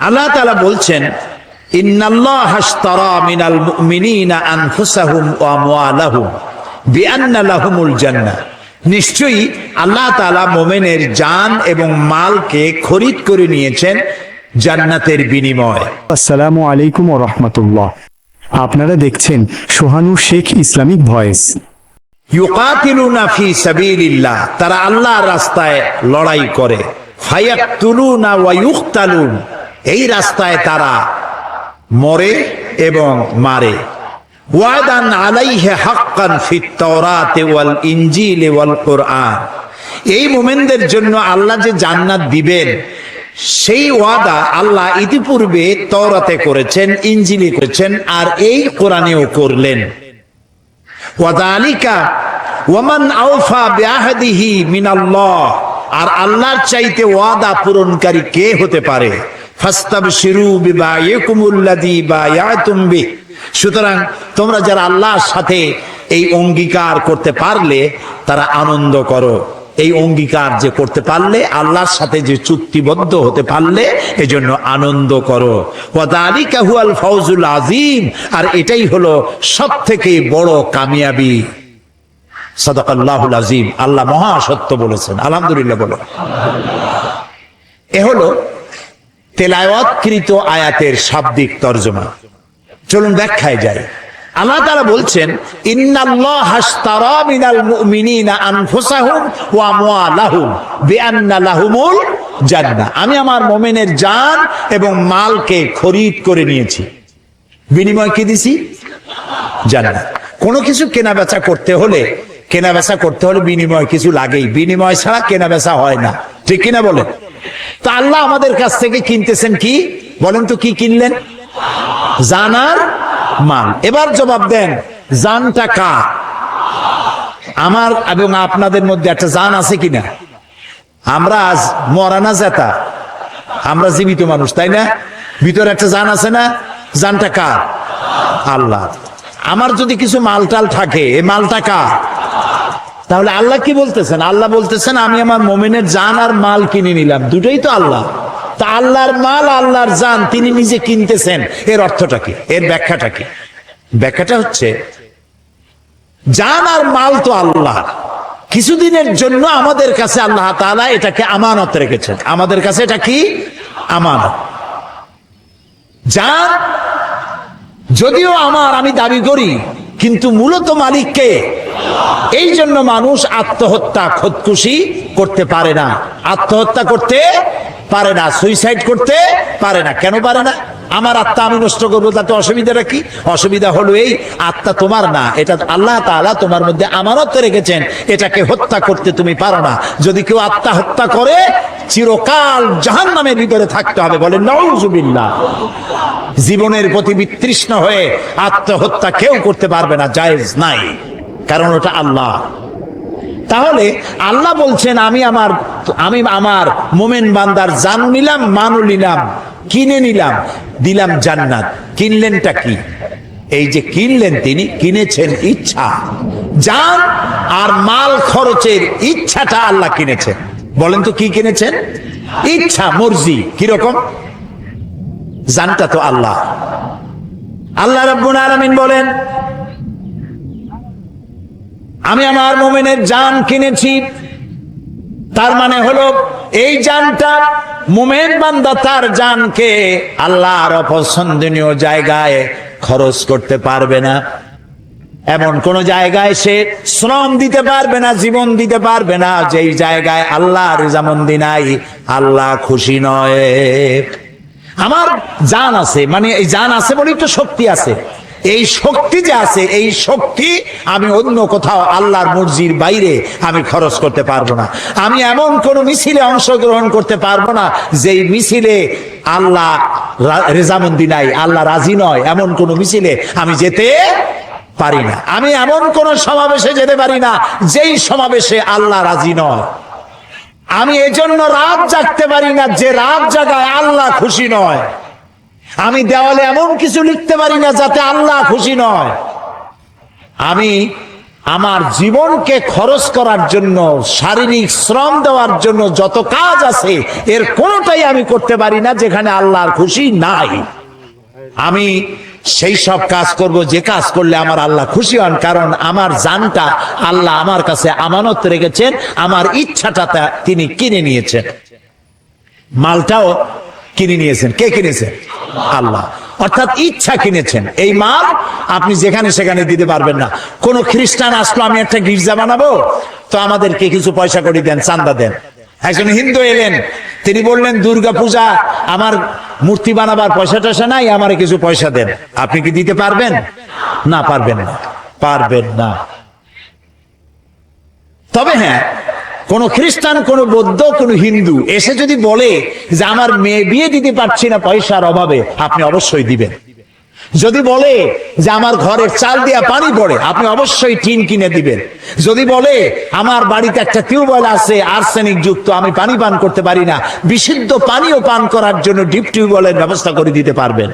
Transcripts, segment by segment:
আল্লাহ তাআলা বলছেন, ইন্নাল্লাহা আশতারা মিনাল মুমিনিনা আনফুসাহুম ওয়া আমওয়ালাহুম বিআন্না লাহুমুল জান্নাহ। নিশ্চয়ই আল্লাহ তাআলা মুমিনের জান এবং মালকে খরিদ করে নিয়েছেন জান্নাতের বিনিময়ে। আসসালামু আলাইকুম ওয়া রাহমাতুল্লাহ। আপনারা দেখছেন সোহানুর শেখ ইসলামিক ভয়েস। ইউকাতিলুনা ফি সাবিলিল্লাহ, তারা আল্লাহর রাস্তায় লড়াই করে। ফায়াকতুলুনা ওয়া ইউকতালুন, এই রাস্তায় তারা মরে এবং মারে। ওয়াদান আলাইহি হাক্কান ফিত তাওরাতি ওয়াল ইনজিল ওয়াল কুরআন, এই মুমিনদের জন্য আল্লাহ যে জান্নাত দিবেন সেই ওয়াদা আল্লাহ ইতিপূর্বে তাওরাতে করেছেন, ইনজিলে করেছেন, আর এই কোরআনেও করলেন। ওয়াযালিকা ওয়ামান আওফা বিআহদিহি মিনাল্লাহ, আর আল্লাহর চাইতে ওয়াদা পূরণকারী কে হতে পারে? ফাস্তাবশিরু বিবাইকুমুল্লাযী বায়াতুম বিহি, সুতরাং তোমরা যারা আল্লাহর সাথে এই অঙ্গীকার করতে পারলে তারা আনন্দ করো। এই অঙ্গীকার যে করতে পারলে, আল্লাহর সাথে যে চুক্তিবদ্ধ হতে পারলে, এজন্য আনন্দ করো। ওয়াযালিকা হুয়াল ফাউজুল আযীম, আর এটাই হলো সবথেকে বড় কামিয়াবি। সাদাকাল্লাহুল আযীম, আল্লাহ মহা সত্য বলেছেন। আলহামদুলিল্লাহ বলো। এ হলো তেলাওয়াতকৃত আয়াতের শাব্দিক তরজমা। চলুন ব্যাখ্যায় যাই। আল্লাহ তাআলা বলছেন, ইন্নাল্লাহা আশতারা মিনাল মুমিনিনা আনফুসাহুম ওয়া আমওয়ালাহুম বিআন্না লাহুমুল জান্নাহ, আমি আমার মুমিনের জান এবং মালকে খরিদ করে নিয়েছি। বিনিময় কি দিছি? জান্নাত। কোনো কিছু কেনাবেচা করতে হলে বিনিময় কিছু লাগেই। বিনিময় ছাড়া কেনাবেচা হয় না, ঠিক কিনা বলেন? তা আল্লাহ আমাদের কাছ থেকে কিনতেছেন কি? বলেন তো কি কিনলেন? জান আর মাল। এবার জবাব দেন, জানটা কার? আমার এবং আপনাদের মধ্যে একটা জান আছে কিনা? আমরা আজ মরা না জেতা, আমরা জীবিত মানুষ, তাই না? ভিতরে একটা জান আছে না? জানটা কার? আল্লাহ। আমার যদি কিছু মালটাল থাকে, এই মালটা কার? তাহলে আল্লাহ কি বলতেছেন? আল্লাহ বলতেছেন, আমি আমার মুমিনের জান আর মাল কিনে নিলাম। দুটোই তো আল্লাহ। তা আল্লাহর মাল, আল্লাহর জান তিনি নিজে কিনতেছেন, এর অর্থটা কি? এর ব্যাখ্যাটা কি? ব্যাখ্যাটা হচ্ছে, জান আর মাল তো আল্লাহ, কিছুদিনের জন্য আমাদের কাছে আল্লাহ তাআলা এটাকে আমানত রেখেছেন। আমাদের কাছে এটা কি? আমানত। জান যদিও আমার, আমি দাবি করি, কিন্তু মূলত মালিককে। এই জন্য মানুষ আত্মহত্যা, খোদকুশি করতে পারে না, আত্মহত্যা করতে পারে না, সুইসাইড করতে পারে না। কেন পারে না? আমার আত্মা আমি নষ্ট করবো, তাতে অসুবিধাটা কি? অসুবিধা হলো এই, আত্মা তোমার না, এটা আল্লাহ তাআলা তোমার মধ্যে আমানত রেখেছেন, এটাকে হত্যা করতে তুমি পারো না। যদি কেউ আত্মা হত্যা করে, চিরকাল জাহান্নামের ভিতরে থাকতে হবে। বলেন নাউযুবিল্লাহ। জীবনের প্রতি বিতৃষ্ণ হয়ে আত্মহত্যা কেউ করতে পারবে না, জায়েজ নাই, কারণ ওটা আল্লাহ। তাহলে আল্লাহ বলছেন, আমি আমার মুমিন বান্দার জান নিলাম, মানও নিলাম, কিনে নিলাম, দিলাম জান্নাত। কিনলেনটা কি? এই যে কিনলেন, তিনি কিনেছেন ইচ্ছা। জান আর মাল খরচের ইচ্ছাটা আল্লাহ কিনেছেন। বলেন তো কি কিনেছেন? ইচ্ছা, মর্জি। কিরকম? জানটা তো আল্লাহ। আল্লাহ রাব্বুল আলামিন বলেন, আমি আমার মুমিনের জান কিনেছি। তার মানে হলো, এই জানটা মুমিন বান্দা তার জানকে আল্লাহর অপছন্দনীয় জায়গায় খরচ করতে পারবে না। এমন কোন জায়গায় সে শ্রম দিতে পারবে না, জীবন দিতে পারবে না, যেই জায়গায় আল্লাহর রেজামন্দি নাই, আল্লাহ খুশি নয়। আমার জান আছে, মানে এই জান আছে বলেই তো শক্তি আছে। এই শক্তি যে আছে, এই শক্তি আমি অন্য কোথাও আল্লাহর মর্জির বাইরে আমি খরচ করতে পারবো না। আমি এমন কোন মিছিলে অংশগ্রহণ করতে পারবো না যেই মিছিলে আল্লাহ রেজামন্দি নাই, আল্লাহ রাজি নয়, এমন কোন মিছিলে আমি যেতে পারি না। আমি এমন কোন সমাবেশে যেতে পারি না যেই সমাবেশে আল্লাহ রাজি নয়। আমি এজন্য রাত জাগতে পারি না যে রাত জাগায় আল্লাহ খুশি নয়। আমি দেওয়ালে এমন কিছু লিখতে পারি না যাতে আল্লাহ খুশি নয়। আমি আমার জীবনকে খরচ করার জন্য, শারীরিক শ্রম দেওয়ার জন্য যত কাজ আছে এর কোনোটাই আমি করতে পারি না যেখানে আল্লাহর খুশি নাই। আমি সেই সব কাজ করব যে কাজ করলে আমার আল্লাহ খুশি হন, কারণ আমার জানটা আল্লাহ আমার কাছে আমানত রেখেছেন, আমার ইচ্ছাটা তিনি কিনে নিয়েছেন, মালটাও কিনে নিয়েছেন। কে কিনেছেন? আল্লাহ। অর্থাৎ ইচ্ছা কিনেছেন। এই মাল আপনি যেখানে সেখানে দিতে পারবেন না। কোন খ্রিস্টান আসলো, আমি একটা গির্জা বানাবো, তো আমাদেরকে কিছু পয়সা করে দেন, চান্দা দেন। একজন হিন্দু এলেন, তিনি বললেন দুর্গা পূজা আমার মূর্তি বানাবার পয়সা টয়সা নাই, আমারে কিছু পয়সা দেন। আপনি কি দিতে পারবেন? না, পারবেন না, পারবেন না। তবে হ্যাঁ, কোন খ্রিস্টান, কোন বৌদ্ধ, কোন হিন্দু এসে যদি বলে যে আমার মেয়ে বিয়ে দিতে পারছি না পয়সার অভাবে, আপনি অবশ্যই দিবেন। যদি বলে যে আমার ঘরের চাল দিয়া পানি পড়ে, আপনি অবশ্যই টিন কিনে দিবেন। যদি বলে আমার বাড়িতে একটা টিউবওয়েল আছে আর্সেনিক যুক্ত, আমি পানি পান করতে পারি না, বিশুদ্ধ পানিও পান করার জন্য ডিপ টিউবওয়েলের ব্যবস্থা করে দিতে পারবেন।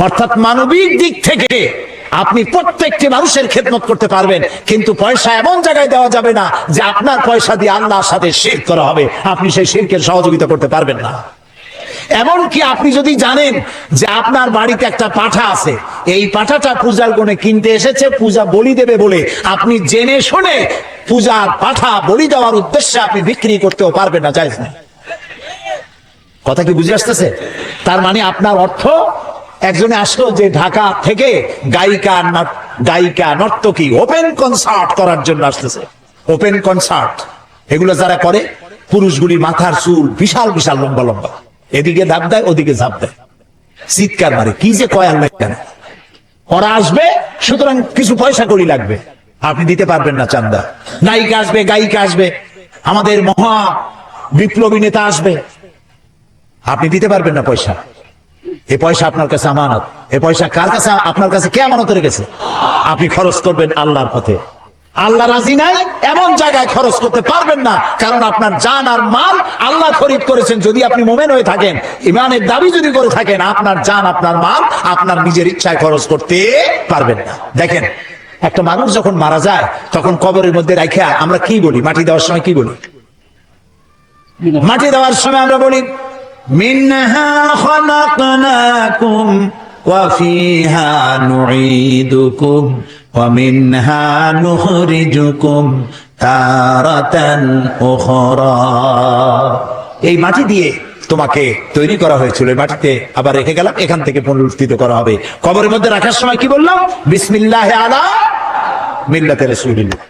অর্থাৎ মানবিক দিক থেকে আপনি প্রত্যেকটি মানুষের খেদমত করতে পারবেন, কিন্তু পয়সা এমন জায়গায় দেওয়া যাবে না যে আপনার পয়সা দিয়ে আল্লাহর সাথে শিরক করা হবে। আপনি সেই শিরকের সহযোগিতা করতে পারবেন না। এমনকি আপনি যদি জানেন যে আপনার বাড়িতে একটা পাঠা আছে, এই পাঠাটা পূজার গুণে কিনতে এসেছে পূজা বলি দেবে বলে, আপনি জেনে শুনে পূজার পাঠা বলি দেওয়ার উদ্দেশ্যে আপনি বিক্রি করতেও পারবেন না, জায়েজ না। কথা কি বুঝে আসতেছে? তার মানে আপনার অর্থ, একজনে আসলো যে ঢাকা থেকে গায়িকা নর্তকী ওপেন কনসার্ট করার জন্য আসতেছে। ওপেন কনসার্ট এগুলো যারা করে, পুরুষগুলি মাথার চুল বিশাল বিশাল লম্বা লম্বা, এদিকে ধাপ দেয় ওদিকে ঝাঁপ দেয়, চিৎকার মারে, কি যে কয় আল্লাহ জানে। ওরা আসবে, সুতরাং কিছু পয়সা কড়ি লাগবে, আপনি দিতে পারবেন না চান্দা। নায়িকা আসবে, গায়িকা আসবে, আমাদের মহা বিপ্লবী নেতা আসবে, আপনি দিতে পারবেন না পয়সা। এই পয়সা আপনার কাছে আমানত। এই পয়সা কার কাছে? আপনার কাছে কে আমানত রেখেছে? আপনি খরচ করবেন আল্লাহর পথে। আল্লাহ রাজি নাই এমন জায়গায় খরচ করতে পারবেন না, কারণ আপনার জান আর মাল আল্লাহ খরিদ করেছেন। যদি আপনি মুমিন হয়ে থাকেন, ইমানের দাবি যদি করে থাকেন, আপনার জান আপনার মাল আপনার নিজের ইচ্ছায় খরচ করতে পারবেন না। দেখেন, একটা মানুষ যখন মারা যায় তখন কবরের মধ্যে রাখিয়া আমরা কি বলি? মাটি দেওয়ার সময় কি বলি? মাটি দেওয়ার সময় আমরা বলি মিনহা খালাকনাকুম ওয়া ফিহা নুঈদুকুম ওয়া মিনহা নুখরিজুকুম তারাতান উখরা। এই মাটি দিয়ে তোমাকে তৈরি করা হয়েছিল, এই মাটিতে আবার রেখে গেলাম, এখান থেকে পুনরুত্থিত করা হবে। কবরের মধ্যে রাখার সময় কি বললাম? বিসমিল্লাহ আলা মিল্লাতে রাসূলিল্লাহ।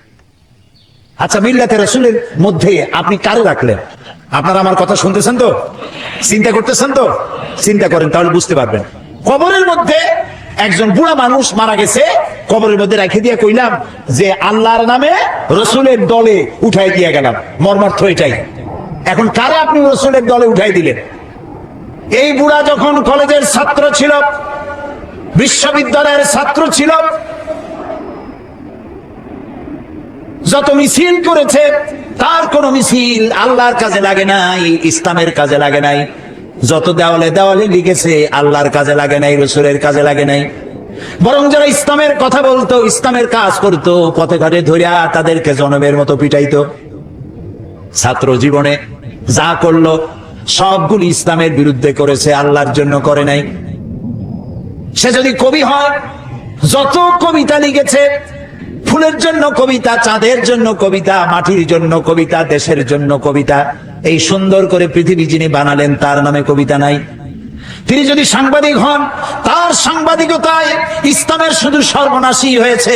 আচ্ছা, মিল্লাতে রাসূলের মধ্যে আপনি কারে রাখলেন? আপনারা আমার কথা শুনতেছেন তো? চিন্তা করতেছেন তো? চিন্তা করেন, তাহলে বুঝতে পারবেন। কবরের মধ্যে একজন বুড়া মানুষ মারা গেছে, কবরের মধ্যে রেখে দিয়ে কইলাম যে আল্লাহর নামে রসুলের দলে উঠাই দিয়ে গেলাম। মর্মার্থ এটাই। এখন কারে আপনি রসুলের দলে উঠাই দিলেন? এই বুড়া যখন কলেজের ছাত্র ছিল, বিশ্ববিদ্যালয়ের ছাত্র ছিল, যত মিছিল করেছে তার কোন মিছিল আল্লাহর কাজে লাগে নাই, ইসলামের কাজে লাগে নাই। যত দেওয়ালে দেওয়ালে লিখেছে আল্লাহর কাজে লাগে নাই, রসুলের কাজে লাগে নাই। বরং যারা ইসলামের কথা বলতো, ইসলামের কাজ করতো, পথে ঘাটে ধরিয়া তাদেরকে জনমের মতো পিটাইতো। ছাত্র জীবনে যা করলো সবগুলি ইসলামের বিরুদ্ধে করেছে, আল্লাহর জন্য করে নাই। সে যদি কবি হয়, যত কবিতা লিখেছে, ফুলের জন্য কবিতা, চাঁদের জন্য কবিতা, মাটির জন্য কবিতা, দেশের জন্য কবিতা, এই সুন্দর করে পৃথিবী যিনি বানালেন তার নামে কবিতা নাই। তিনি যদি সাংবাদিক হন, তার সাংবাদিকতায় ইসলামের শুধু সর্বনাশী হয়েছে,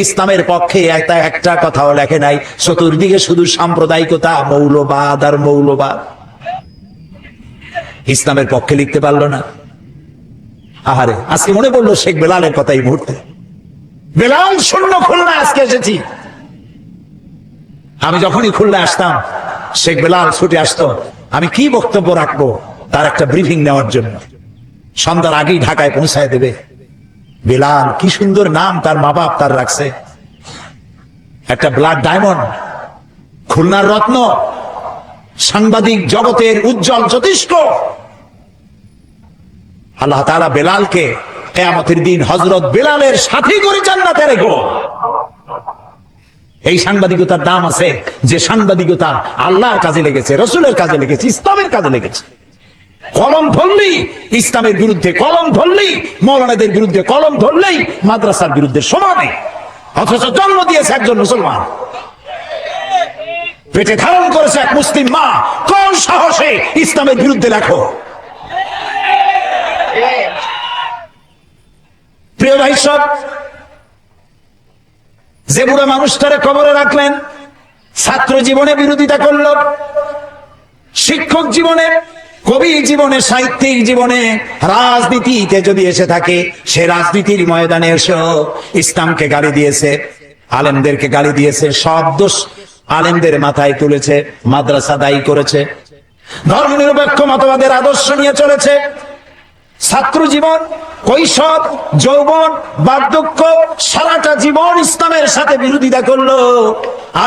ইসলামের পক্ষে একটা কথাও লেখে নাই। চতুর্দিকে শুধু সাম্প্রদায়িকতা, মৌলবাদ আর মৌলবাদ। ইসলামের পক্ষে লিখতে পারলো না। আহারে, আজকে মনে পড়লো শেখ বেলালের কথা এই মুহূর্তে। বেলাল শূন্য খুলনা আজকে এসেছি। আমি যখনই খুলনা আসতাম, শেখ বেলাল ছুটে আসতো, আমি কি বক্তব্য রাখবো তার একটা ব্রিফিং নেওয়ার জন্য। সন্ধ্যার আগেই ঢাকায় পৌঁছায় দেবে। বেলাল, কি সুন্দর নাম তার মা বাপ তার রাখছে, একটা ব্লাড ডায়মন্ড, খুলনার রত্ন, সাংবাদিক জগতের উজ্জ্বল জ্যোতিষ্ক। আল্লাহ তাআলা বেলালকে কিয়ামতের দিন হযরত বেলালের সাথী করে জান্নাতে রেখো। এই সাংবাদিকতার দাম আছে যে সাংবাদিকতা আল্লাহর কাজে লেগেছে, রসুলের কাজে লেগেছে, ইসলামের কাজে লেগেছে। কলম ধরলেই ইসলামের বিরুদ্ধে, কলম ধরলেই মৌলানাদের বিরুদ্ধে, কলম ধরলেই মাদ্রাসার বিরুদ্ধে সমানে। অথচ জন্ম দিয়েছে একজন মুসলমান, পেটে ধারণ করেছে এক মুসলিম মা। কোন সাহসে ইসলামের বিরুদ্ধে লেখো? প্রিয় ভাই সব, যে বুড়া মানুষটারে কবরে রাখলেন, ছাত্র জীবনে বিরোধিতা করল, শিক্ষক জীবনে, কবি জীবনে, সাহিত্যিক জীবনে, রাজনীতিতে যদি এসে থাকে, সে রাজনীতির ময়দানে এসেও ইসলামকে গালি দিয়েছে, আলেমদেরকে গালি দিয়েছে, সব দোষ আলেমদের মাথায় তুলেছে, মাদ্রাসা দায়ী করেছে, ধর্মনিরপেক্ষ মতবাদের আদর্শ নিয়ে চলেছে। ছাত্র জীবন, কৈশোর, যৌবন, বার্ধক্য, সারাটা জীবন ইসলামের সাথে বিরোধিতা করলো।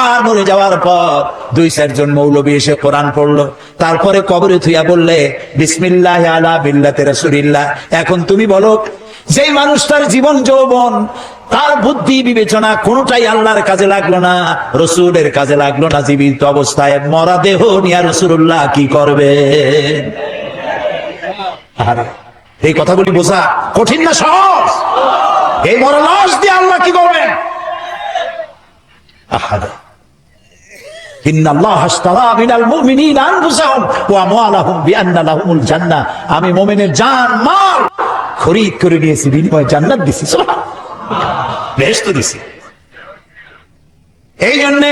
আর মরে যাওয়ার পর 2-4 মৌলবী এসে কোরআন পড়লো, তারপরে কবরে থুইয়া বললে বিসমিল্লাহ আলা বিল্লাতে রাসূলিল্লাহ। এখন তুমি বলো, যেই মানুষটার জীবন যৌবন, তার বুদ্ধি বিবেচনা কোনটাই আল্লাহর কাজে লাগলো না, রসুলের কাজে লাগলো না, জীবিত অবস্থায় মরা দেহ নিয়া রাসূলুল্লাহ কি করবে? এই কথাগুলি বোঝা কঠিন না সহজ? এই মরা লাশ দিয়ে আল্লাহ কি করবেন? আমি মুমিনের জান মাল খরিদ করে নিয়েছি, বিনিময়ে জান্নাত দিছি, বেহেশত দিছি। এই জন্য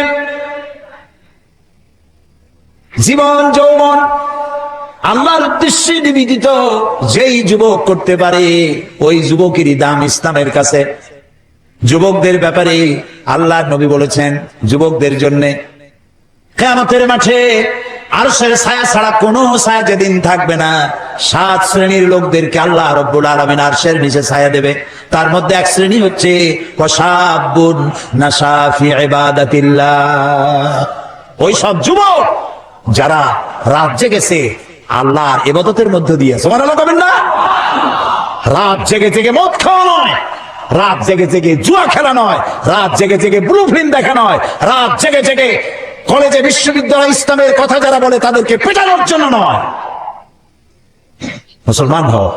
জীবন যৌবন আল্লাহর উদ্দেশ্যে নিবেদিত যেই যুবক করতে পারে, ওই যুবকেরই দাম ইসলামের কাছে। যুবকদের ব্যাপারে আল্লাহর নবী বলেছেন, যুবকদের জন্য কিয়ামতের মাঠে আরশের ছায়া ছাড়া কোনো ছায়া যেদিন থাকবে না, 7 শ্রেণীর লোকদেরকে আল্লাহ রাব্বুল আলামিন আরশের নিচে ছায়া দেবে। তার মধ্যে এক শ্রেণী হচ্ছে ওয়াশাবুন নাশা ফি ইবাদাতিল্লাহ, ওই সব যুবক যারা রাত জেগেছে আল্লাহর ইবাদতের মধ্য দিয়ে। সুবহানাল্লাহ বলেন না? রাত জেগে জেগে মদ খাওয়া নয়, রাত জেগে জেগে জুয়া খেলা নয়, রাত জেগে জেগে ব্লু ফিল্ম দেখা নয়, রাত জেগে জেগে কলেজে বিশ্ববিদ্যালয় ইসলামের কথা যারা বলে তাদেরকে পেটানোর জন্য নয়। মুসলমান হও।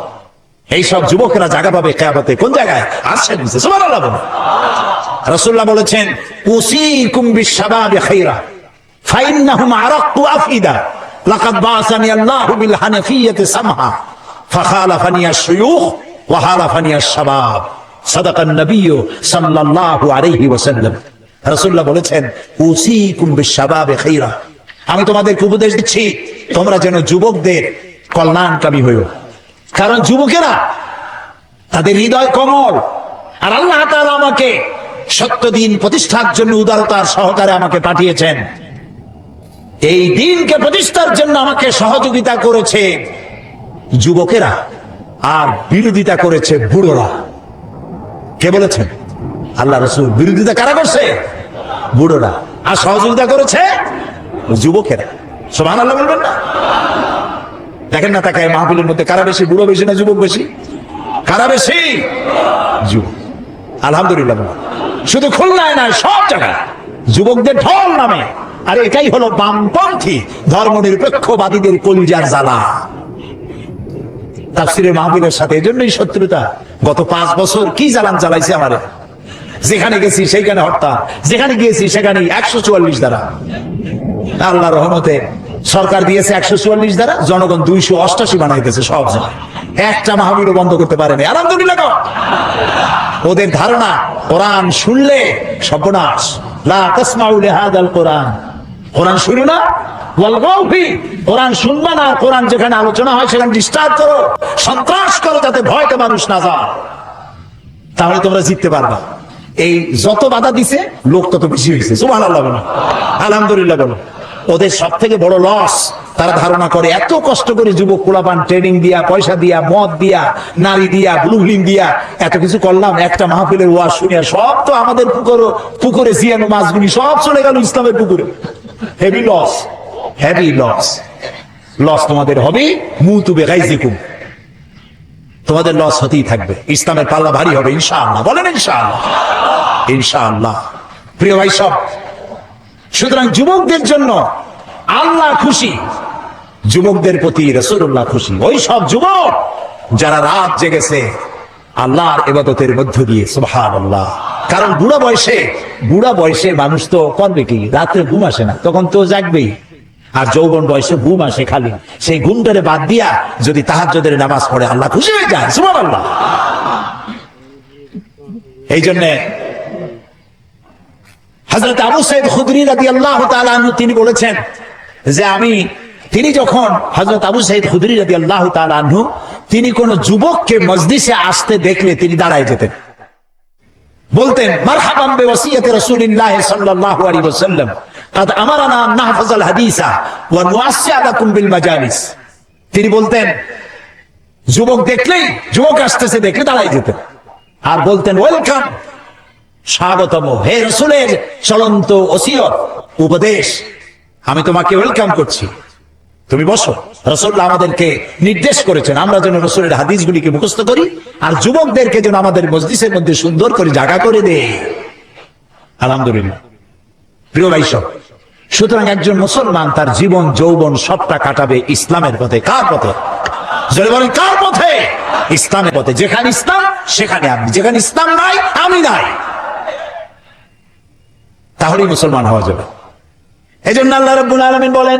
এইসব যুবকেরা জায়গা পাবে কিয়ামতে। কোন জায়গায়? আরশের নিচে। সুবহানাল্লাহ বলেন। রাসূলুল্লাহ বলেছেন, উসিকুম বিশ-শাবাবি খায়রা ফাইন্নাহুম আরাক্কু আফিদা লাকাদ বাআসানি আল্লাহু বিল হানাফিয়্যাতি সামহা ফাখালাফানি আশ-শুয়ুখ ওয়া হালাফানি আশ-শাবাব। সাদাকান নবিয়্যু সাল্লাল্লাহু আলাইহি ওয়াসাল্লাম। রাসূলুল্লাহ বলেছেন, উসিকুম বিশ-শাবাবি খায়রা, আমি তোমাদেরকে উপদেশ দিচ্ছি তোমরা যেন যুবকদের কল্যাণকামী হও। কারণ যুবকেরা তাদের হৃদয় কোমল, আর আল্লাহ তাআলা আমাকে সত্য দিন প্রতিষ্ঠার জন্য উদারতার সহকারে আমাকে পাঠিয়েছেন। এই দিনকে প্রতিষ্ঠার জন্য আমাকে সহযোগিতা করেছে যুবকেরা, আর বিরোধিতা করেছে বুড়োরা। কে বলেছেন? আল্লাহ রাসূল। বিরোধিতা কারা করছে? বুড়োরা। আর সহযোগিতা করেছে যুবকেরা। সুবহানাল্লাহ বলবেন না? দেখেন না তাকায় মাহফিলের মধ্যে কারা বেশি, বুড়ো বেশি না যুবক বেশি? কারা বেশি? যুবক। আলহামদুলিল্লাহ। শুধু খুলনায় নয়, সব জায়গায় যুবকদের ঢল নামে। আর এটাই হলো বামপন্থী ধর্মনিরপেক্ষবাদীদের কলিজার জ্বালা। তাফসীরের মাহফিলের সাথে এজন্যই শত্রুতা। গত 5 বছর কি জ্বালান চালাইছে আমারে। যেখানে গেছি সেইখানে হরতাল, যেখানে গিয়েছি সেখানে 144 দ্বারা। আল্লাহর রহমতে সরকার দিয়েছে 144 দ্বারা, জনগণ 288 বানাইতেছে সব জায়গায়। একটা মাহফিলও বন্ধ করতে পারেনি। আলহামদুলিল্লাহ। ওদের ধারণা কোরআন শুনলে সর্বনাশ। লা তাসমাউ লিহাদাল কোরআন, কোরআন শুনো না, ওয়ালগাউ ফি, কোরআন শুনবা না। কোরআন যেখানে আলোচনা হয় সেখানে ডিস্টার্ব করো, সন্ত্রাস করো, যাতে ভয়তে মানুষ না যায়। তাহলে তোমরা জিততে পারবা। এই যত বাধা দিছে লোক তত বেশি হয়েছে। সুবহানাল্লাহ বলো, আলহামদুলিল্লাহ বলো। ওদের সব থেকে বড় লস, তারা ধারণা করে এত কষ্ট করে যুবক পোলাপান ট্রেনিং দিয়া, পয়সা দিয়া, মদ দিয়া, নারী দিয়া, ব্লু ফিল্ম দিয়া এত কিছু করলাম, একটা মাহফিলের ওয়াজ শুনিয়া সব তো আমাদের পুকুরে জিয়ানো মাছগুলি সব চলে গেল ইসলামের পুকুরে। Heavy loss, heavy loss. Loss তোমাদের হবে। মুতু বিগাইজিকুম, তোমাদের লস হতেই থাকবে। ইসলামের পাল্লা ভারী হবে ইনশাআল্লাহ। বলেন ইনশাআল্লাহ। ইনশাআল্লাহ। প্রিয় ভাই সব, সুতরাং যুবকদের জন্য আল্লাহ খুশি, যুবকদের প্রতি রাসূলুল্লাহ খুশি। ওই সব যুবক যারা রাত জেগেছে আল্লাহর ইবাদতের মধ্য দিয়ে, সুবহানাল্লাহ। কারণ বুড়া বয়সে মানুষ তো করবে কি, রাতে ঘুম আসে না, তখন তো জাগবেই। আর যৌবন বয়সে ঘুম আসে খালি, সেই ঘুমটারে বাদ দিয়া যদি তাহাজ্জুদের নামাজ পড়ে আল্লাহ খুশি হয়ে যায়, সুবহানাল্লাহ। এই জন্য হযরত আবু সাঈদ খুদরি রাদিয়াল্লাহু তাআলা আনহু তিনি বলেছেন যে তিনি যখন হযরত আবু সাঈদ খুদরি রাদিয়াল্লাহু তাআলা আনহু তিনি কোন যুবককে মজলিসে আসতে দেখলে তিনি দাঁড়ায় যেতেন, বলতেন মারহাবান বিওয়াসিয়াতি রাসূলিল্লাহ সাল্লাল্লাহু আলাইহি ওয়াসাল্লাম قد امرنا ان نحفظ الحديث ونوسع لكم بالمجالس। তিনি বলতেন যুবক আসতেছে দেখলে দাঁড়ায় যেতেন আর বলতেন ওয়েলকাম, স্বাগতম, হে রাসূলের চলন্ত ওসিয়ত উপদেশ, আমি তোমাকে ওয়েলকাম করছি, তুমি বসো। রাসূলুল্লাহ আমাদেরকে নির্দেশ করেছেন আমরা যেন রাসূলের হাদিসগুলিকে মুখস্থ করি আর যুবকদেরকে যেন আমাদের মজলিসের মধ্যে সুন্দর করে জায়গা করে দেয়। আলহামদুলিল্লাহ। প্রিয় ভাই সব, সুতরাং একজন মুসলমান তার জীবন যৌবন সবটা কাটাবে ইসলামের পথে। কার পথে? যদি বলেন কার পথে? ইসলামের পথে। যেখানে ইসলাম সেখানে আমি, যেখানে ইসলাম নাই আমি নাই, তাহলেই মুসলমান হওয়া যাবে। এই জন্য আল্লাহ রাব্বুল আলামিন বলেন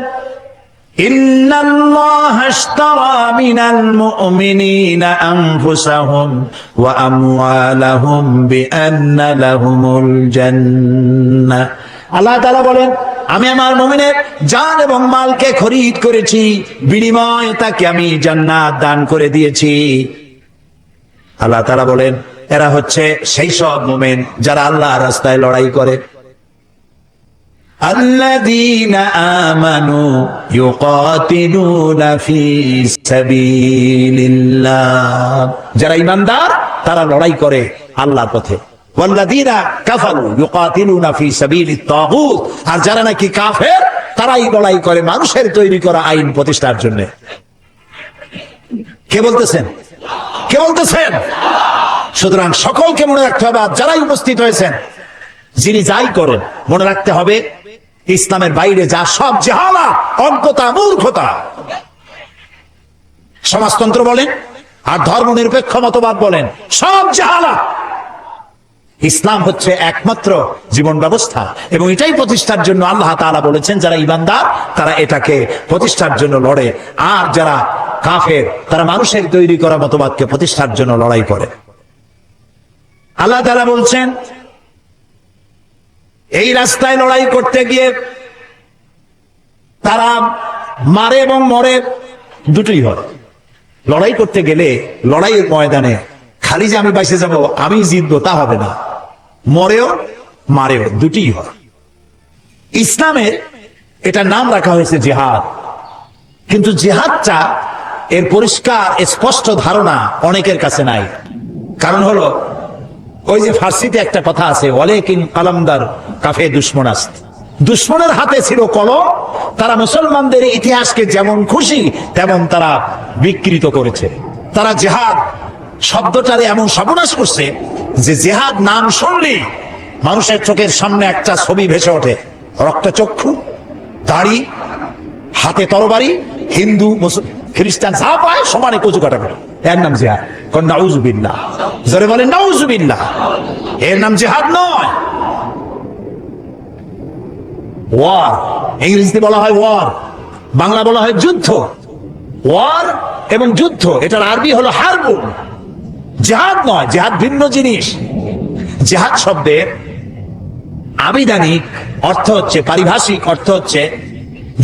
ইন্নাল্লাহা আশতারা মিনাল মুমিনিনা আনফুসাহুম ওয়া আমওয়ালাহুম বিআন্না লাহুমুল জান্নাহ। আল্লাহ তাআলা বলেন আমি আমার মুমিনের জান এবং মালকে খরিদ করেছি, বিনিময়ে তাকে আমি জান্নাত দান করে দিয়েছি। আল্লাহ তাআলা বলেন এরা হচ্ছে সেই সব মুমিন যারা আল্লাহর রাস্তায় লড়াই করে। আল্লাযীনা আমানু ইউকাতিলুনা ফি সাবিলিল্লাহ, যারা ঈমানদার তারা লড়াই করে আল্লাহর পথে। ওয়াল্লাযীনা কাফারু ইউকাতিলুনা ফি সাবিলিত তাগুত, আর যারা নাকি কাফের তারাই লড়াই করে মানুষের তৈরি করা আইন প্রতিষ্ঠার জন্য। কে বলতেছেন? কে বলতেছেন? সুতরাং সকলকে মনে রাখতে হবে, যারাই উপস্থিত হয়েছেন যিনি যাই করেন মনে রাখতে হবে ইসলামের বাইরে যা সব জাহালা, অজ্ঞতা, মূর্খতা, সমাজতন্ত্র বলেন আর ধর্ম নিরপেক্ষ মতবাদ বলেন, সব জাহালা। ইসলাম হচ্ছে একমাত্র জীবন ব্যবস্থা এবং এটাই প্রতিষ্ঠার জন্য আল্লাহ তাআলা বলেছেন যারা ঈমানদার তারা এটাকে প্রতিষ্ঠার জন্য লড়ে, আর যারা কাফের তারা মানুষের তৈরি করা মতবাদকে প্রতিষ্ঠার জন্য লড়াই করে। আল্লাহ তাআলা বলছেন এই রাস্তায় লড়াই করতে গিয়ে তারা মারে এবং মরে, দুটোই হয়। লড়াই করতে গেলে লড়াইয়ের ময়দানে খালি যে আমি বাইসে যাব আমি জিতবো তা হবে না, মরেও মারেও দুটোই হয়। ইসলামের এটা নাম রাখা হয়েছে জিহাদ, কিন্তু জিহাদটা এর পরিষ্কার স্পষ্ট ধারণা অনেকের কাছে নাই। কারণ হলো ওই যে ফার্সিতে একটা কথা আছে ওয়ালাকিন কালামদার কাফে দুশমনাস্ত, দুশমনের হাতে ছিল কলম, তারা মুসলমানদের ইতিহাসকে যেমন খুশি তেমন তারা বিকৃত করেছে। তারা জিহাদ শব্দটারে এমন সর্বনাশ করছে যে জিহাদ নাম শুনলেই মানুষের চোখের সামনে একটা ছবি ভেসে ওঠে, রক্তচক্ষু, দাড়ি, হাতে তরবারি, হিন্দু খ্রিস্টান যা পায় সমানে কচু কাটা করে, এর নাম জিহাদ। নাউজুবিল্লাহ, জোরে বলেন নাউজুবিল্লাহ, এর নাম জিহাদ নয়। ওয়ার, ইংরেজিতে বলা হয় ওয়ার, বাংলা বলা হয় যুদ্ধ। ওয়ার এবং যুদ্ধ এটার আরবি হলো হারবুন, জিহাদ নয়। জিহাদ ভিন্ন জিনিস। জিহাদ শব্দের আবিধানিক অর্থ হচ্ছে, পারিভাষিক অর্থ হচ্ছে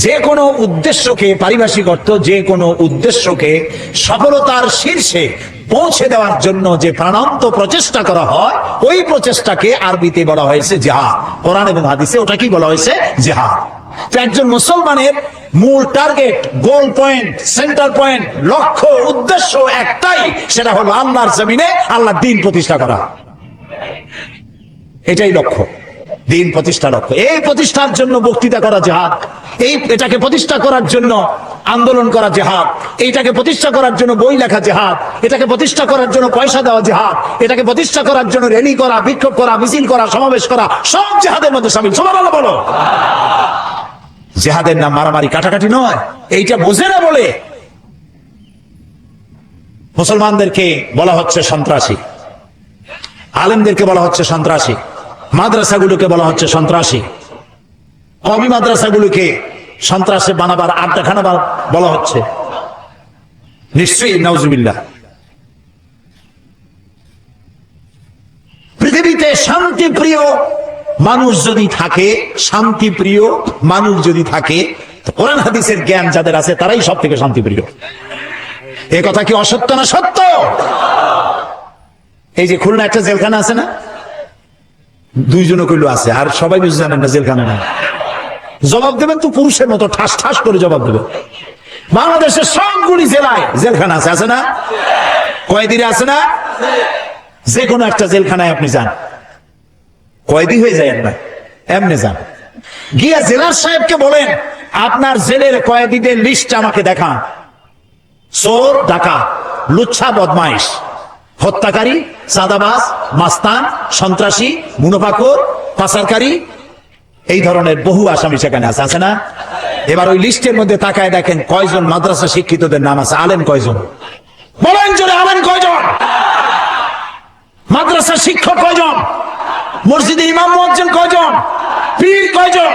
যে কোনো উদ্দেশ্যকে, পারিভাষিক অর্থ যে কোনো উদ্দেশ্যকে সফলতার শীর্ষে পৌঁছে দেওয়ার জন্য যে প্রাণান্ত প্রচেষ্টা করা হয় ওই প্রচেষ্টাকে আরবিতে বলা হয়েছে জিহাদ। কোরআন এবং হাদিসে ওটা কি বলা হয়েছে? জিহাদ। তো একজন মুসলমানের মূল টার্গেট, গোল পয়েন্ট, সেন্টার পয়েন্ট, লক্ষ্য, উদ্দেশ্য একটাই, সেটা হলো আল্লাহর জমিনে আল্লাহর দ্বীন প্রতিষ্ঠা করা। এটাই লক্ষ্য। দিন প্রতিষ্ঠা লক্ষ্য। এই প্রতিষ্ঠার জন্য বক্তৃতা করা জিহাদ, এটাকে প্রতিষ্ঠা করার জন্য আন্দোলন করা জিহাদ, এইটাকে প্রতিষ্ঠা করার জন্য বই লেখা জিহাদ, এটাকে প্রতিষ্ঠা করার জন্য পয়সা দেওয়া জিহাদ, এটাকে প্রতিষ্ঠা করার জন্য র্যালি করা, বিক্ষোভ করা, মিছিল করা, সমাবেশ করা, সব জিহাদের মধ্যে শামিল। সুবহানাল্লাহ বলো। জিহাদের নাম মারামারি কাটাকাটি নয়। এইটা বোঝে না বলে মুসলমানদেরকে বলা হচ্ছে সন্ত্রাসী, আলেমদেরকে বলা হচ্ছে সন্ত্রাসী, মাদ্রাসাগুলোকে বলা হচ্ছে সন্ত্রাসী, কওমি মাদ্রাসাগুলোকে সন্ত্রাসে বানাবার আড্ডাখানা বলা হচ্ছে। নিশ্চয়ই নাউজুবিল্লাহ। পৃথিবীতে শান্তিপ্রিয় মানুষ যদি থাকে, শান্তিপ্রিয় মানুষ যদি থাকে, তো কোরআন হাদিসের জ্ঞান যাদের আছে তারাই সব থেকে শান্তিপ্রিয়। এ কথা কি অসত্য না সত্য? এই যে খুলনা একটা জেলখানা আছে না, দুইজনও কইলো আছে, আর সবাই বুঝে জানেন না জেলখানা না। জবাব দেবেন তো পুরুষের মতো ঠাস ঠাস করে জবাব দেবেন। বাংলাদেশের সবগুলি জেলায় জেলখানা আছে, আছে না? কয়েদিরা আছে না? যে কোনো একটা জেলখানায় আপনি যান, কয়েদি হয়ে যায় না, এমনি যান, গিয়া জেলার সাহেবকে বলেন আপনার জেলের কয়েদিদের লিস্ট আমাকে দেখান। চোর, ডাকাত, লুচ্ছা, বদমাইশ, হত্যাকারী, চাঁদাবাজ, মাস্তান, সন্ত্রাসী, মুনাফাখোর, পাচারকারী, এই ধরনের বহু আসামি সেখানে আছে, আছে না? এবার ওই লিস্টের মধ্যে তাকায় দেখেন কয়জন মাদ্রাসা শিক্ষিতদের নাম আছে। আলেম কয়জন? বলেন জোরে, আলেম কয়জন? মাদ্রাসা শিক্ষক কয়জন? মসজিদে ইমাম মুয়াজ্জিন কয়জন? পীর কয়জন?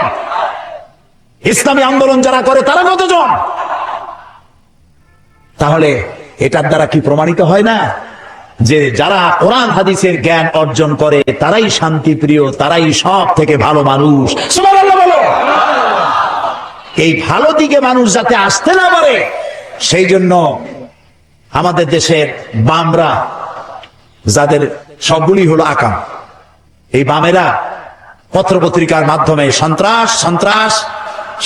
ইসলামী আন্দোলন যারা করে তারা কতজন? তাহলে এটার দ্বারা কি প্রমাণিত হয় না যে যারা কোরআন হাদিসের জ্ঞান অর্জন করে তারাই শান্তিপ্রিয়, তারাই সব থেকে ভালো মানুষ? সুবহানাল্লাহ বলো। এই ভালো দিকে মানুষ যাতে আসতে না পারে সেই জন্য আমাদের দেশের বামরা, যাদের সবগুলি হলো আকাম, এই বামেরা পত্রপত্রিকার মাধ্যমে সন্ত্রাস সন্ত্রাস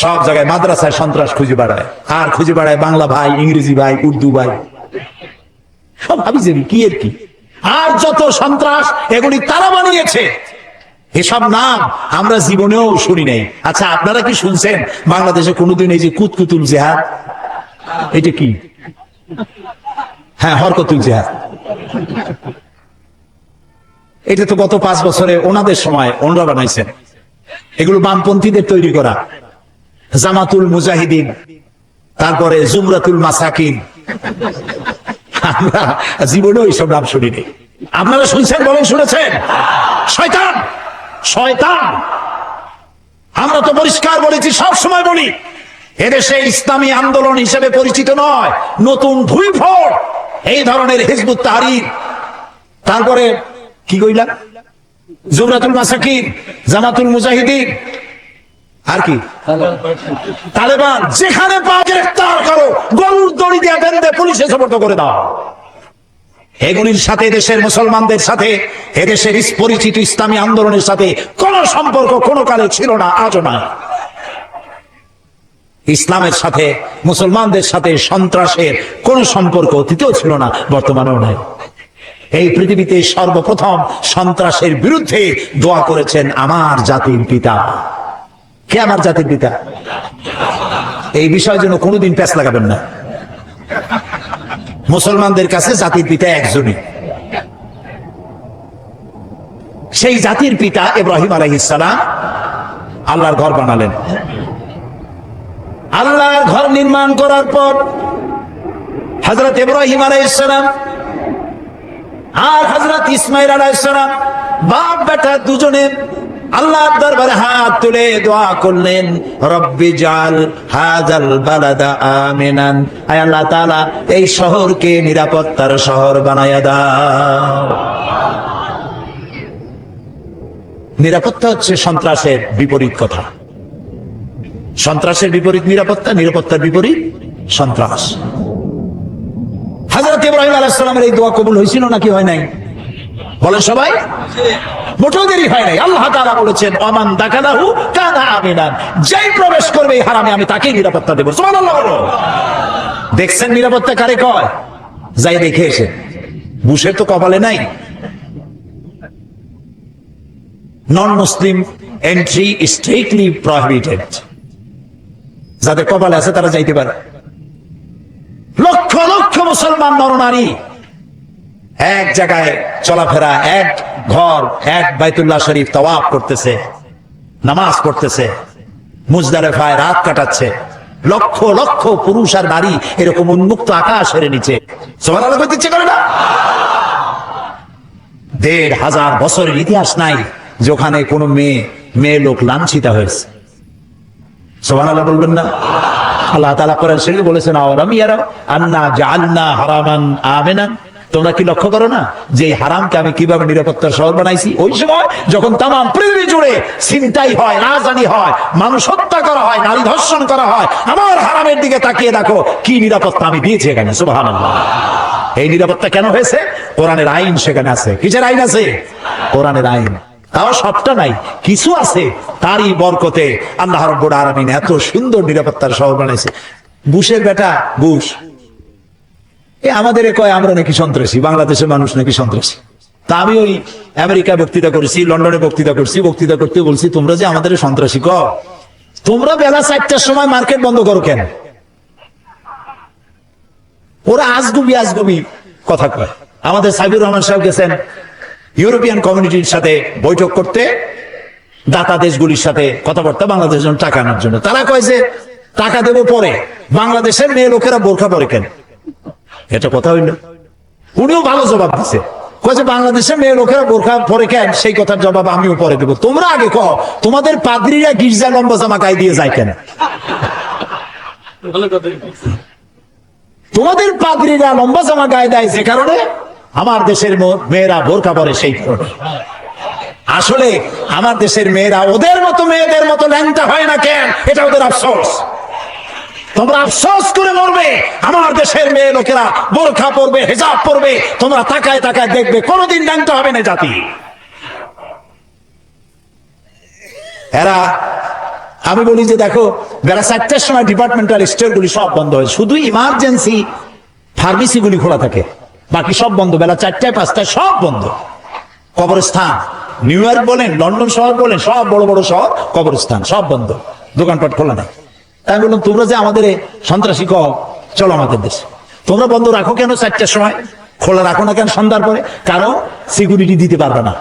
সব জায়গায়, মাদ্রাসায় সন্ত্রাস খুঁজে বেড়ায়, আর খুঁজে বেড়ায় বাংলা ভাই, ইংরেজি ভাই, উর্দু ভাই, সব হাবিজাবি কি এর কি। আর যত সন্ত্রাস এগুলি তারা বানিয়েছে, এসব নাম আমরা জীবনেও শুনি নাই। আচ্ছা, আপনারা কি শুনছেন বাংলাদেশে কোনোদিন এই যে কুতকুতুল জেহাদ, এটা কি? হ্যাঁ, হরকতুল জেহাদ, এটা তো গত 5 বছরে ওনাদের সময় ওনরা বানাইছেন। এগুলো বামপন্থীদের তৈরি করা। জামাতুল মুজাহিদিন, তারপরে জুমরাতুল মাসাকিন, আমরা জীবনেও এইসব নাম শুনিনি। আপনারা শুনছেন? বলেন শুনেছেন? শয়তান, শয়তান। আমরা তো পরিষ্কার বলেছি, সব সময় বলি, এদেশে ইসলামী আন্দোলন হিসেবে পরিচিত নয়, নতুন ভুইফোড় এই ধরনের হিজবুত তাহরীর, তারপরে কি কইলা, জুমরাতুল মাসাকিন, জামাতুল মুজাহিদিন, আর কি তালেবান, যেখানে পা গ্রেফতার করো, গরুর দড়ি দিয়ে বেঁধে পুলিশে সোপর্দ করে দাও। এগুলির সাথে দেশের মুসলমানদের সাথে, এদেশের পরিচিত ইসলামী আন্দোলনের সাথে কোন সম্পর্ক কোনো কালে ছিল না, আজও না। ইসলামের সাথে, মুসলমানদের সাথে সন্ত্রাসের কোন সম্পর্ক অতীতেও ছিল না, বর্তমানেও নাই। এই পৃথিবীতে সর্বপ্রথম সন্ত্রাসের বিরুদ্ধে দোয়া করেছেন আমার জাতির পিতা। কে আমার জাতির পিতা? এই বিষয়ের জন্য কোনোদিন প্যাঁচ লাগাবেন না। মুসলমানদের কাছে জাতির পিতা একজনই, সেই জাতির পিতা ইব্রাহিম আলাইহিস সালাম আল্লাহর ঘর বানালেন। আল্লাহর ঘর নির্মাণ করার পর হযরত ইব্রাহিম আলাইহিস সালাম আর হযরত ইসমাঈল আলাইহিস সালাম বাপ বেটা দুজনে আল্লাহর দরবারে হাত তুলে দোয়া করলেন, রব্বি জাল হাযাল বালাদা আমিনান, আয় আল্লাহ তাআলা এই শহরকে নিরাপত্তার শহর বানায়া দাও। নিরাপত্তা হচ্ছে সন্ত্রাসের বিপরীত কথা। সন্ত্রাসের বিপরীত নিরাপত্তা, নিরাপত্তার বিপরীত সন্ত্রাস। হযরত ইব্রাহিম আলাইহিস সালামের এই দোয়া কবুল হয়েছিল নাকি হয় নাই? বলেন সবাই। মোটেও দেরি হয় নাই। আল্লাহ তাআলা বলেছেন, ওমান দাখালাহু কানা আমিনান, যেই প্রবেশ করবে এই হারামে আমি তাকেই নিরাপত্তা দেব। সুবহানাল্লাহ বলো। দেখছেন নিরাপত্তা কারে কয়? যাই দেখে এসে। বুশের তো কপালে নাই। নন মুসলিম এন্ট্রি স্ট্রিক্টলি প্রহিবিটেড। যাদের কপালে আছে তারা যাইতে পারে। লক্ষ লক্ষ মুসলমান নরনারী এক জায়গায় চলাফেরা, এক ঘর, এক বাইতুল্লাহ শরীফ তাওয়াফ করতেছে, নামাজ পড়তেছে, মুজদালিফায় রাত কাটাচ্ছে। লক্ষ লক্ষ পুরুষ আর নারী এরকম উন্মুক্ত আকাশের নিচে সুবহানাল্লাহ বলতে ইচ্ছে করে না? ১৫০০ বছরের ইতিহাস নাই যেখানে কোনো মেয়ে লোক লাঞ্ছিত হয়েছে। সুবহানাল্লাহ বলবেন না? আল্লাহ তাআলা কোরআন শরীফে বলেছেন, আওয়ালাম ইয়ারাও আন্না জাআলনা হারামান আমিনান, তোমরা কি লক্ষ্য করো না যে এই হারামকে আমি কিভাবে নিরাপত্তার শহর বানাইছি? ওই সময় যখন তাম পৃথিবী জুড়ে ছিনতাই হয়, রাজধানী হয়, মানুষ হত্যা করা হয়, নারী ধর্ষণ করা হয়, আমার হারামের দিকে তাকিয়ে দেখো কি নিরাপত্তা আমি দিয়েছি এখানে। সুবহানাল্লাহ। এই নিরাপত্তা কেন হয়েছে? কোরআনের আইন সেখানে আছে। কিসের আইন আছে? কোরআনের আইন। তাও সবটা নাই, কিছু আছে। তারই বরকতে আল্লাহ রাব্বুল আলামিন এত সুন্দর নিরাপত্তার শহর বানাইছে। বুশের বেটা বুশ আমাদের কয় আমরা নাকি সন্ত্রাসী, বাংলাদেশের মানুষ নাকি সন্ত্রাসী। তা আমি ওই আমেরিকা বক্তৃতা করেছি, লন্ডনে বক্তৃতা করছি, বক্তৃতা করতে বলছি তোমরা যে আমাদের সন্ত্রাসী কও, তোমরা বেলা 4টার সময় মার্কেট বন্ধ করো কেন? ওরা আজগুবি কথা কয়। আমাদের সাইবুর রহমান সাহেব গেছেন ইউরোপিয়ান কমিউনিটির সাথে বৈঠক করতে, দাতা দেশগুলির সাথে কথাবার্তা, বাংলাদেশের জন্য টাকা আনার জন্য। তারা কয় যে টাকা দেবো পরে, বাংলাদেশের মেয়ে লোকেরা বোরখা পরে কেন? এটা কথা হইল। উনিও ভালো জবাব দিছে, কয় যে বাংলাদেশের মেয়ে লোকেরা বোরখা পরে কেন, সেই কথার জবাব আমিও পরে দেবো। তোমরা আগে কও তোমাদের পাদ্রীরা গির্জা লম্বা জামা গায়ে দিয়ে যায় কেন? তোমাদের পাদ্রীরা লম্বা জামা গায়ে দেয় যে কারণে, আমার দেশের মেয়েরা বোরখা পরে সেই কারণে। আসলে আমার দেশের মেয়েরা ওদের মতো মেয়েদের মতো ল্যাংটা হয় না কেন, এটা ওদের আফসোস। তোমরা আফসোস করে মরবে, আমার দেশের মেয়ে লোকেরা বোরখা পরবে, হিজাব পরবে, তোমরা তাকায় তাকায় দেখবে কোনোদিন ল্যাংটা হবে না জাতি। এরা, আমি বলি যে দেখো বেলা 4টার সময় ডিপার্টমেন্টাল স্টোরগুলি সব বন্ধ হয়, শুধু ইমার্জেন্সি ফার্মেসিগুলি খোলা থাকে, বাকি সব বন্ধ। বেলা 4টায় 5টায় সব বন্ধ। কবরস্থান, নিউ ইয়র্ক বলেন, লন্ডন শহর বলেন, সব বড় বড় শহর কবরস্থান সব বন্ধ, দোকানপাট খোলা নাই। তাই বললাম তোমরা যে আমাদের সন্ত্রাসী কও, চলো আমাদের দেশে। তোমরা বন্ধ রাখো কেন 4টার সময়, খোলা রাখো না কেন সন্ধ্যার পরে? কারণ সিকিউরিটি দিতে পারবে না,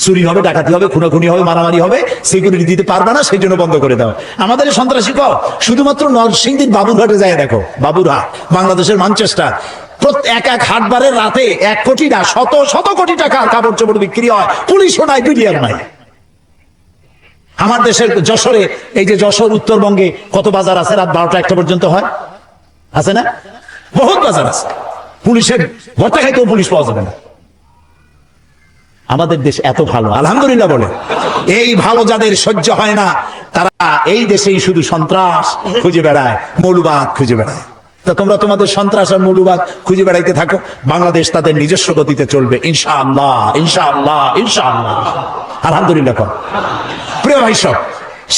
চুরি হবে, ডাকাতি হবে, খুনাখুনি হবে, মারামারি হবে, সিকিউরিটি দিতে পারবে না, সেই জন্য বন্ধ করে দাও। আমাদের সন্ত্রাসী কও শুধুমাত্র নরসিংদীর বাবুরহাটে যায় দেখো, বাবুরহাট বাংলাদেশের ম্যানচেস্টার, এক এক হাটবারের রাতে 1 কোটি না শত শত কোটি টাকার কাপড় চোপড় বিক্রি হয়, পুলিশও নাই, বিডিআর নাই। আমার দেশের যশোরে, এই যে যশোর উত্তরবঙ্গে কত বাজার আছে রাত 12টা 1টা পর্যন্ত হয়, আছে না? বহুত বাজার আছে, পুলিশের ভর্তা খাইতেও পুলিশ পাওয়া যাবে না। আমাদের দেশ এত ভালো, আলহামদুলিল্লাহ বলে। এই ভালো যাদের সহ্য হয় না, তারা এই দেশেই শুধু সন্ত্রাস খুঁজে বেড়ায়, মৌলবাদ খুঁজে বেড়ায়। তা তোমরা তোমাদের সন্ত্রাস আর মৌলবাদ খুঁজে বেড়াইতে থাকো, বাংলাদেশ তাদের নিজস্ব গতিতে চলবে ইনশাআল্লাহ, ইনশাআল্লাহ, ইনশাআল্লাহ। আলহামদুলিল্লাহ। প্রিয় ভাই সব,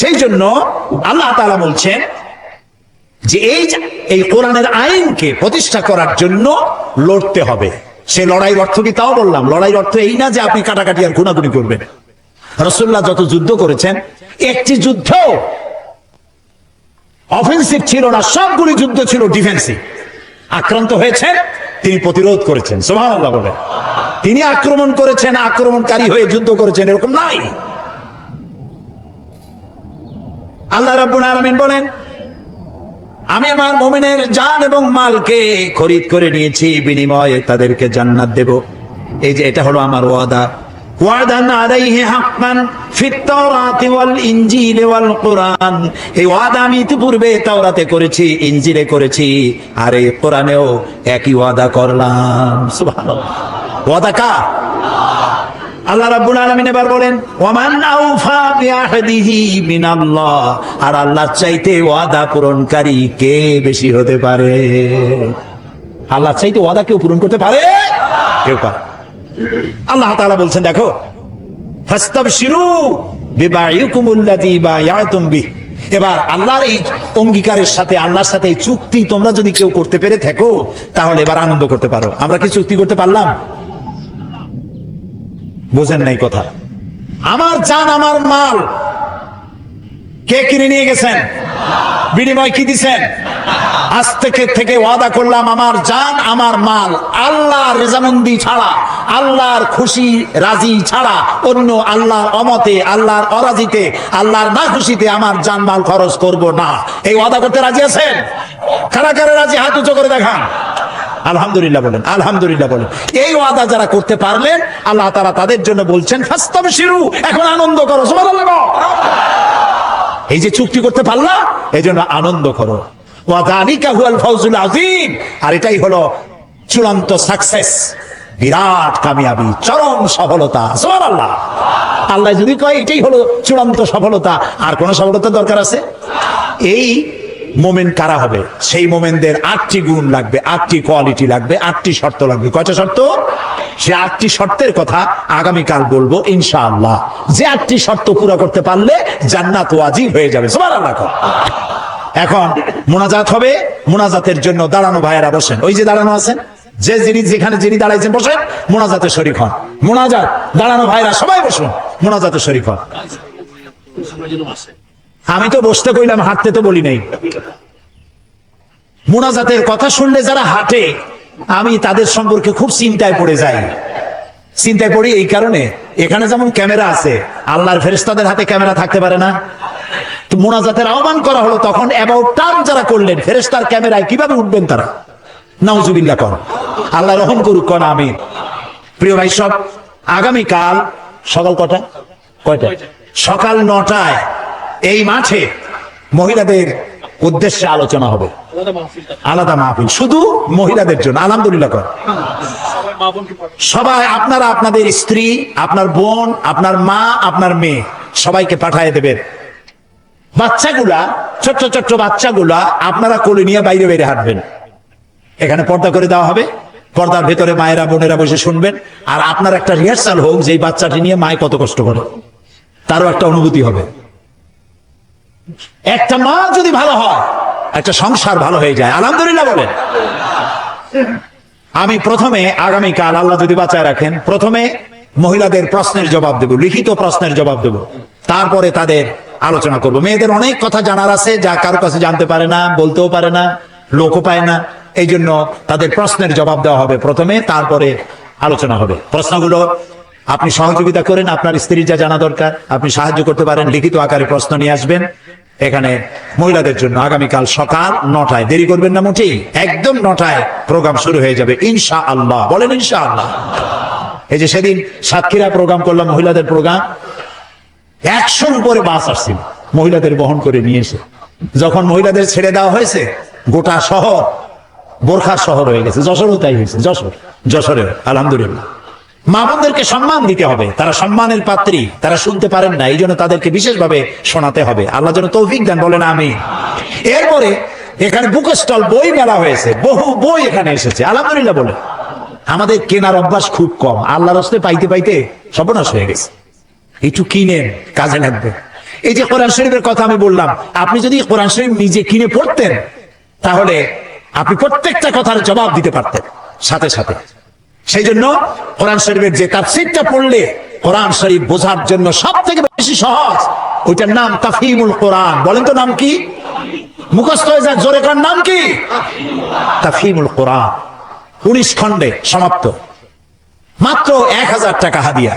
সেই জন্য আল্লাহ তাআলা বলছেন যে এই কোরআনের আইনকে প্রতিষ্ঠা করার জন্য লড়তে হবে। সে লড়াইয়ের অর্থ কি তাও বললাম। লড়াইয়ের অর্থ এই না যে আপনি কাটাকাটি আর খুনাখুনি করবেন। রাসূলুল্লাহ যত যুদ্ধ করেছেন, একটি যুদ্ধ অফেন্সিভ ছিল না, সবগুলি যুদ্ধ ছিল ডিফেন্সিভ। আক্রান্ত হয়েছেন, তিনি প্রতিরোধ করেছেন, সুবহানাল্লাহ বলে। তিনি আক্রমণ করেছেন, আক্রমণকারী হয়ে যুদ্ধ করেছেন, এরকম নাই। আল্লাহ রাব্বুল আলামিন বলেন, আমি আমার মুমিনের জান এবং মালকে খরিদ করে নিয়েছি, বিনিময়ে তাদেরকে জান্নাত দেব। এই যে এটা হলো আমার ওয়াদা। ওয়াদান আলাইহি হাক্কান ফিত তাওরাতি ওয়াল ইনজিল ওয়াল কুরআন। এই ওয়াদা আমি ইতিপূর্বে তাওরাতে করেছি, ইনজিলে করেছি, আর এই কোরআনেও একই ওয়াদা করলাম। সুবহানাল্লাহ। ওয়াদা কার? আল্লাহ রাব্বুল আলামিন এবার বলেন, ওয়ামান আউফা বিআহদিহি মিনাল্লাহ। আর আল্লাহর চাইতে ওয়াদা পূরণকারী কে বেশি হতে পারে? আল্লাহর চাইতে ওয়াদা কেউ পূরণ করতে পারে? কেউ পারে। আল্লাহ তাআলা বলছেন, দেখো, ফাস্তাবশিরু বিবাইকুমুল্লাযী বায়াতুম বিহি। এবার আল্লাহর এই অঙ্গীকারের সাথে, আল্লাহর সাথে এই চুক্তি তোমরা যদি কেউ করতে পেরে থাকো, তাহলে এবার আনন্দ করতে পারো। আমরা কি চুক্তি করতে পারলাম? বোঝেন নাই কথা। আমার জান আমার মাল কে কিনে নিয়ে গেছেন? বিনিময় কি দিছেন? আজ থেকে ওয়াদা করলাম আমার জান আমার মাল আল্লাহর রেজামন্দি ছাড়া, আল্লাহর খুশি রাজি ছাড়া, অন্য আল্লাহর অমতে, আল্লাহর অরাজিতে, আল্লাহর না খুশিতে আমার জান মাল খরচ করব না। এই ওয়াদা করতে রাজি আছেন? কারা কারা রাজি হাত উঁচু করে দেখান। আলহামদুলিল্লাহ বলেন, আলহামদুলিল্লাহ বলেন। এই ওয়াদা যারা করতে পারলেন আল্লাহ তাআলা তাদের জন্য বলছেন ফাস্তাবশিরু, এখন আনন্দ করো। সুবহানাল্লাহ। এই যে চুক্তি করতে পারলা, এই জন্য আনন্দ করো। ওয়াযালিকা হুয়াল ফাউজুল আযীম, আর এটাই হলো চূড়ান্ত সাকসেস, বিরাট কামিয়াবি, চরম সফলতা। সুবহানাল্লাহ। আল্লাহ যদি কয় এটাই হলো চূড়ান্ত সফলতা, আর কোন সফলতার দরকার আছে? এই মোমেন কারা হবে? সেই মোমেনদের 8টি গুণ লাগবে, 8টি কোয়ালিটি লাগবে, 8টি শর্ত লাগবে। কয়টা শর্ত? সে 8টি শর্তের কথা আগামীকাল বলবো ইনশাআল্লাহ। যে 8টি শর্ত পুরো করতে পারলে জান্নাত ওয়াজিব হয়ে যাবে। সুবহানাল্লাহ। এখন মুনাজাত হবে। মুনাজাতের জন্য দাঁড়ানো ভাইয়েরা বসেন, ওই যে দাঁড়ানো আছেন, যে যিনি দাঁড়াইছেন বসেন, মুনাজাতে শরীক হন। মুনাজাত, দাঁড়ানো ভাইরা সবাই বসুন, মুনাজাতে শরীক হন। আমি তো বসতে কইলাম, হাঁটতে তো বলি নাই। মুনাজাতের কথা শুনলে যারা হাঁটে, আমি তাদের সম্পর্কে খুব চিন্তায় পড়ে যাই। চিন্তায় পড়ি এই কারণে, এখানে যেমন ক্যামেরা আছে, আল্লাহর ফেরেশতাদের হাতে ক্যামেরা থাকতে পারে না? তো মুনাজাতের আহ্বান করা হলো, তখন অ্যাবাউট টার্ন যারা করলেন, ফেরেশতার ক্যামেরায় কিভাবে উঠবেন তারা? নাউজুবিল্লাহ কর, আল্লাহ রহম করুক, কন আমিন। প্রিয় ভাই সব, আগামীকাল সকাল কয়টা? সকাল 9টায় এই মাঠে মহিলাদের উদ্দেশ্যে আলোচনা হবে, আলাদা মাহফিল শুধু মহিলাদের জন্য। আলহামদুলিল্লাহ কর। সবাই আপনারা আপনাদের স্ত্রী, আপনার বোন, আপনার মা, আপনার মেয়ে সবাইকে পাঠিয়ে দেবেন। বাচ্চাগুলা, ছোট্ট ছোট্ট বাচ্চাগুলা আপনারা কোলে নিয়ে বাইরে বাইরে হাঁটবেন। এখানে পর্দা করে দেওয়া হবে, পর্দার ভেতরে মায়েরা বোনেরা বসে শুনবেন। আর আপনার একটা রিহার্সাল হোক যে এই বাচ্চাটি নিয়ে মায়ে কত কষ্ট করে, তারও একটা অনুভূতি হবে। একটা মা যদি ভালো হয়, একটা সংসার ভালো হয়ে যায়। আলহামদুলিল্লাহ বলেন। আমি প্রথমে আগামীকাল আল্লাহ যদি বাঁচায় রাখেন, প্রথমে মহিলাদের প্রশ্নের জবাব দেব, লিখিত প্রশ্নের জবাব দেব, তারপরে তাদের আলোচনা করব। মেয়েদের অনেক কথা জানার আছে, যা কারো কাছে জানতে পারে না, বলতেও পারে না, লোকও পায় না। এই জন্য তাদের প্রশ্নের জবাব দেওয়া হবে প্রথমে, তারপরে আলোচনা হবে। প্রশ্নগুলো আপনি সহযোগিতা করেন, আপনার স্ত্রীর যা জানা দরকার আপনি সাহায্য করতে পারেন, লিখিত আকারে প্রশ্ন নিয়ে আসবেন এখানে মহিলাদের জন্য। আগামীকাল সকাল 9টায়, দেরি করবেন না মোটেই, একদম 9টায় প্রোগ্রাম শুরু হয়ে যাবে ইনশাআল্লাহ। বলেন ইনশাআল্লাহ। এই যে সেদিন সাতক্ষীরা প্রোগ্রাম করলাম, মহিলাদের প্রোগ্রাম, 100-র উপরে বাস আসছিল মহিলাদের বহন করে নিয়েছে। যখন মহিলাদের ছেড়ে দেওয়া হয়েছে, গোটা শহর বোরখার শহর হয়ে গেছে। যশোরও তাই হয়েছে, যশোরে আলহামদুলিল্লাহ। মা বোনদেরকে সম্মান দিতে হবে, তারা সম্মানের পাত্রী, তারা শুনতে পারেন না, এই জন্য তাদেরকে বিশেষভাবে শোনাতে হবে। আল্লাহ যেন তৌফিক দেন, বলেন আমিন। এরপরে এখানে বুক স্টল, বই মেলা হয়েছে, বহু বই এখানে এসেছে, আলহামদুলিল্লাহ বলে। আমাদের কেনার অভ্যাস খুব কম, আল্লাহর রাস্তায় পাইতে পাইতে সর্বনাশ হয়ে গেছে। একটু কিনেন, কাজে লাগবে। এই যে কোরআন শরীফের কথা আমি বললাম, আপনি যদি কোরআন শরীফ নিজে কিনে পড়তেন, তাহলে আপনি প্রত্যেকটা কথার জবাব দিতে পারতেন সাথে সাথে। সেই জন্য কোরআন শরীফের যে তাফসীরটা পড়লে কোরআন শরীফ বোঝার জন্য সব থেকে বেশি সহজ, ওইটার নাম তাফহিমুল কোরআন। বলেন তো নাম কি? মুখস্থ হয়ে যায়, জোরে কার নাম কি? তাফহিমুল কোরআন। 19 খণ্ডে সমাপ্ত, মাত্র 1000 টাকা হাদিয়া।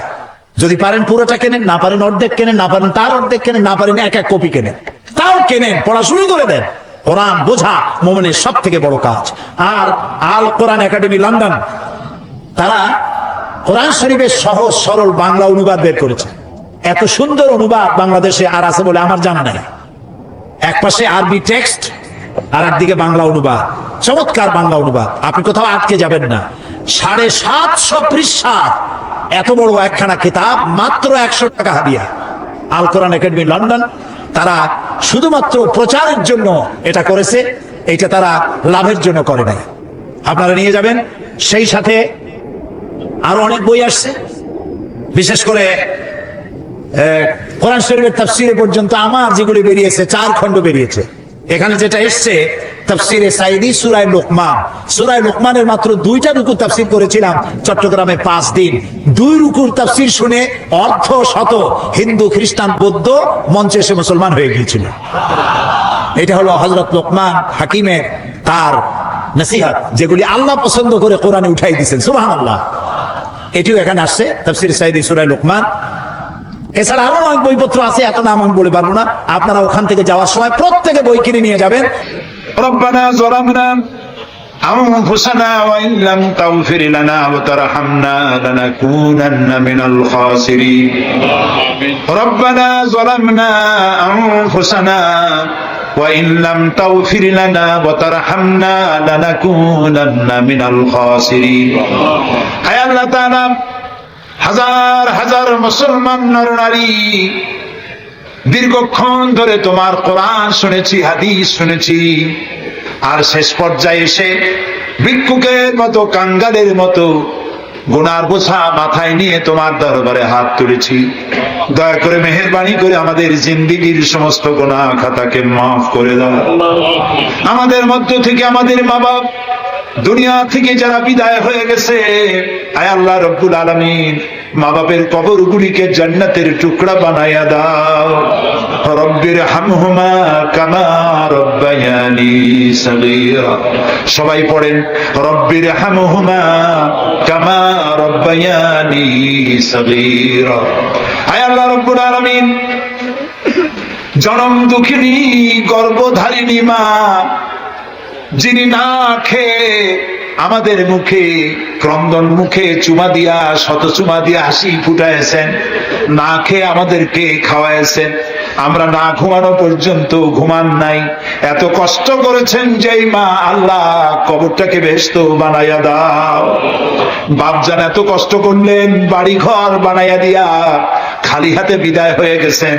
যদি পারেন পুরোটা কেনেন, না পারেন অর্ধেক কেনেন, না পারেন তার অর্ধেক কেনেন, না পারেন এক এক কপি কেনেন, তাও কেনেন, পড়া শুরু করে দেন। কোরআন বোঝা মুমিনের সব থেকে বড় কাজ। আর আল কোরআন একাডেমি লন্ডন, তারা কোরআন শরীফের সহজ সরল বাংলা অনুবাদ বের করেছে। এত সুন্দর অনুবাদ বাংলাদেশে আর আছে বলে আমার জানা নাই। এক পাশে আরবি টেক্সট, আর একদিকে বাংলা অনুবাদ, চমৎকার বাংলা অনুবাদ। আপনি কোথাও আটকে যাবেন না। 750 পৃষ্ঠা এত বড় একখানা কিতাব, মাত্র 100 টাকা হাদিয়া। আল কোরআন একাডেমি লন্ডন, তারা শুধুমাত্র প্রচারের জন্য এটা করেছে, এটা তারা লাভের জন্য করে নাই। আপনারা নিয়ে যাবেন। সেই সাথে আরো অনেক বই আসছে, বিশেষ করে কোরআন শরীফের তাফসীর পর্যন্ত আমার যেগুলি বেরিয়েছে, 4 খণ্ড বেরিয়েছে। এখানে যেটা এসছে তাফসিরে সাইদি সূরা লোকমান, সূরা লোকমানের মাত্র 2টা রুকু তাফসির করেছিলাম চট্টগ্রামে 5 দিন। 2 রুকুর তাফসির শুনে অর্ধ শত হিন্দু খ্রিস্টান বৌদ্ধ মঞ্চে এসে মুসলমান হয়ে গিয়েছিল। এটা হলো হযরত লোকমান হাকিমের তার নসিহত, যেগুলি আল্লাহ পছন্দ করে কোরআনে উঠাই দিয়েছেন। সুবহানাল্লাহ। এটিও এখানে আসছে তাফসির সাইদি সূরা লোকমান। এছাড়া আরো অনেক বইপত্র আছে, এত নাম আমি বলে পারবো না। আপনারা ওখান থেকে যাওয়ার সময় প্রত্যেকে বই কিনে নিয়ে যাবেন। ربنا ظلمنا أنفسنا وإن لم تغفر لنا وترحمنا لنكونن من الخاسرين ربنا ظلمنا أنفسنا وإن لم تغفر لنا وترحمنا لنكونن من الخاسرين أي الله تعالى হাজার হাজার মুসলমান নরনারী দীর্ঘক্ষণ ধরে তোমার কোরআন শুনেছি, হাদিস শুনেছি, আর শেষ পর্যায়ে এসে ভিক্ষুকের মতো, কাঙ্গালের মতো গুনার বোঝা মাথায় নিয়ে তোমার দরবারে হাত তুলেছি। দয়া করে মেহেরবানি করে আমাদের জিন্দেগীর সমস্ত গুনাহ খাতাকে মাফ করে দাও। আমাদের মধ্য থেকে আমাদের মা বাপ দুনিয়া থেকে যারা বিদায় হয়ে গেছে, আয় আল্লাহ রব্বুল আলামিন মা বাপের কবরগুলিকে জান্নাতের টুকরা বানায়া দাও। রব্বির হামহুমা কামা রব্বায়ানি সগীরা। সবাই পড়েন রব্বির হামহুমা কামা রব্বায়ানি সগীরা। আয় আল্লাহ রব্বুল আলামিন জনম দুঃখিনী গর্ভধারিণী মা, যিনি না খেয়ে আমাদের মুখে ক্রন্দন মুখে চুমা দিয়া, শত চুমা দিয়া হাসি ফুটাইছেন, না খেয়ে আমাদেরকে খাওয়াইছেন, আমরা না ঘুমানো পর্যন্ত ঘুমান নাই, এত কষ্ট করেছেন যেই মা, আল্লাহ কবরটাকে বেহেশত বানাইয়া দাও। বাপজান এত কষ্ট করলেন, বাড়ি ঘর বানাইয়া দিয়া খালি হাতে বিদায় হয়ে গেছেন,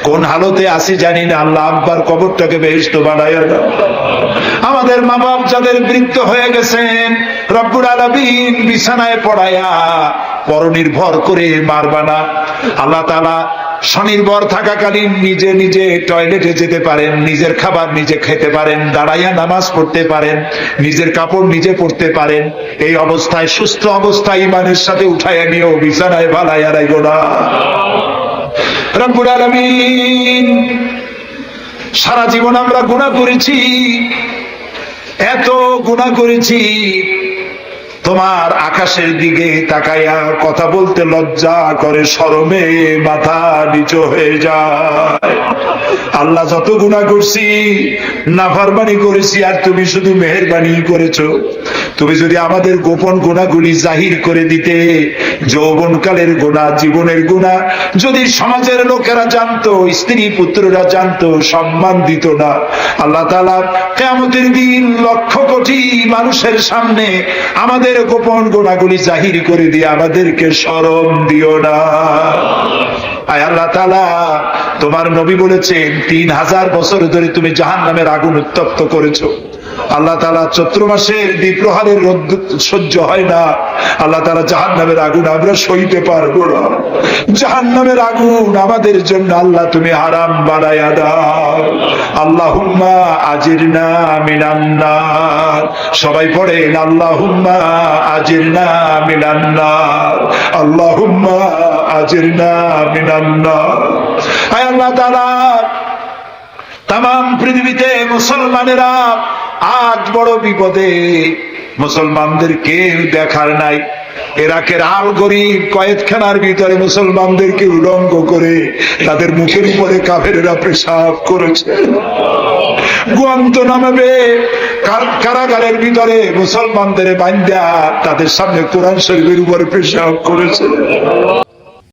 কোন হালতে আসি জানি না, আল্লাহ আব্বার কবরটাকে বেহেশত বানাইয়া দাও। আমাদের মা বাপ যাদের বৃদ্ধ হয়ে গেছেন, রব্বুল আলামিন বিছানায় পড়ায়া পরনির্ভর করে মারবা না। আল্লাহ তাআলা স্বনির্ভর থাকাকালীন নিজে নিজে টয়লেটে যেতে পারেন, নিজের খাবার নিজে খেতে পারেন, দাঁড়াইয়া নামাজ পড়তে পারেন, নিজের কাপড় নিজে পরতে পারেন। এই অবস্থায়, সুস্থ অবস্থায় ইমানের সাথে উঠাইয়া নিও, বিছানায় ভালাইয়া রাখো না। রব্বুল আলামিন সারা জীবন আমরা গুনাহ করেছি, এত গুনাহ করেছি, তোমার আকাশের দিকে তাকাইয়া কথা বলতে লজ্জা করে, শরমে মাথা নিচু হয়ে যায়। আল্লাহ যত গুনাহ করছি, নাফরমানি করেছি, আর তুমি শুধু মেহেরবানি করেছো। তুমি যদি আমাদের গোপন গুনাহগুলি জাহির করে দিতে, যৌবনকালের গুনাহ, জীবনের গুনাহ যদি সমাজের লোকেরা জানতো, স্ত্রী পুত্ররা জানতো, সম্মান দিত না। আল্লাহ তাআলা কিয়ামতের দিন লক্ষ কোটি মানুষের সামনে আমাদের গোপন গুনাহগুলি জাহির করে দিয়ে আমাদেরকে শরম দিও না। আয় আল্লাহ তাআলা, তোমার নবী বলেছেন 3000 বছর ধরে তুমি জাহান্নামের আগুন উত্তপ্ত করেছো। আল্লাহ তাআলা চৈত্র মাসের দ্বীপ্রহারের রোদ সহ্য হয় না। আল্লাহ তাআলা জাহান্নামের আগুন আমরা সইতে পারবো না। জাহান্নামের আগুন আমাদের জন্য আল্লাহ তুমি হারাম বানায়া দাও। আল্লাহুম্মা আজিরনা মিনান নার। সবাই পড়েন আল্লাহুম্মা আজিরনা মিনান নার, আল্লাহুম্মা আজিরনা মিনান নার। আয় আল্লাহ তাআলা, তাম পৃথিবীতে মুসলমানেরা আজ বড় বিপদে, মুসলমানদের কেউ দেখার নাই। ইরাকের আল গরিব কয়েদখানার ভিতরে মুসলমানদেরকে উলঙ্গ করে তাদের মুখের উপরে কাফেররা পেশাব করেছে। গুয়ান্তানামোতে কারাগারের ভিতরে মুসলমানদের বান্ধা তাদের সামনে কোরআন শরীফের উপরে পেশাব করেছে।